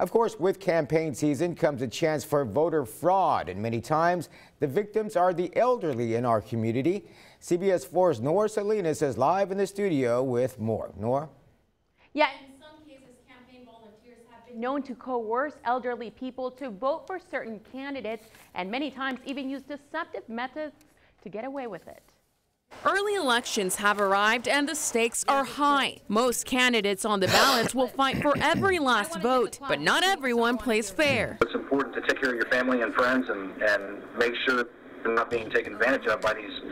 Of course, with campaign season comes a chance for voter fraud, and many times the victims are the elderly in our community. CBS 4's Nora Salinas is live in the studio with more. Nora? Yeah, in some cases, campaign volunteers have been known to coerce elderly people to vote for certain candidates, and many times even use deceptive methods to get away with it. Early elections have arrived and the stakes are high. Most candidates on the ballots will fight for every last vote, but not everyone plays fair. It's important to take care of your family and friends and make sure they're not being taken advantage of by these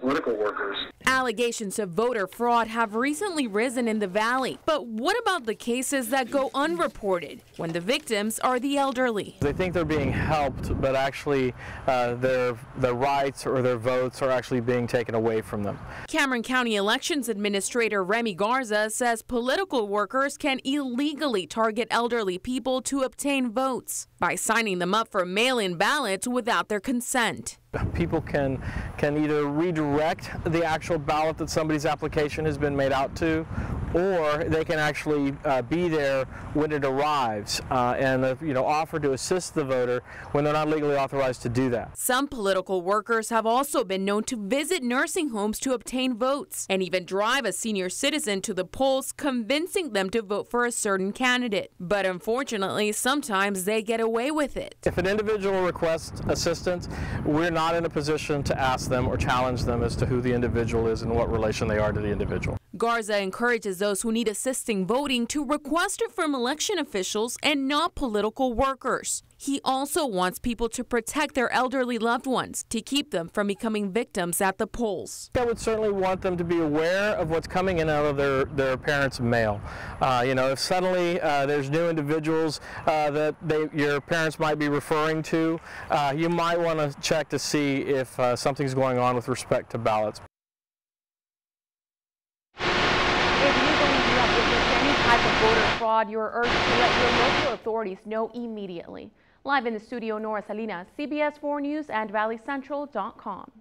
political workers. Allegations of voter fraud have recently risen in the valley. But what about the cases that go unreported when the victims are the elderly? They think they're being helped, but actually their rights or their votes are actually being taken away from them. Cameron County Elections Administrator Remy Garza says political workers can illegally target elderly people to obtain votes by signing them up for mail-in ballots without their consent. People can either redirect the actual ballot that somebody's application has been made out to, or they can actually be there when it arrives and offer to assist the voter when they're not legally authorized to do that. Some political workers have also been known to visit nursing homes to obtain votes and even drive a senior citizen to the polls, convincing them to vote for a certain candidate. But unfortunately, sometimes they get away with it. If an individual requests assistance, we're not in a position to ask them or challenge them as to who the individual is and what relation they are to the individual. Garza encourages those who need assisting voting to request it from election officials and not political workers. He also wants people to protect their elderly loved ones to keep them from becoming victims at the polls. I would certainly want them to be aware of what's coming in out of their parents' mail. If suddenly there's new individuals that your parents might be referring to, you might want to check to see if something's going on with respect to ballots. If you believe you have witnessed any type of voter fraud, you are urged to let your local authorities know immediately. Live in the studio, Nora Salinas, CBS 4 News and ValleyCentral.com.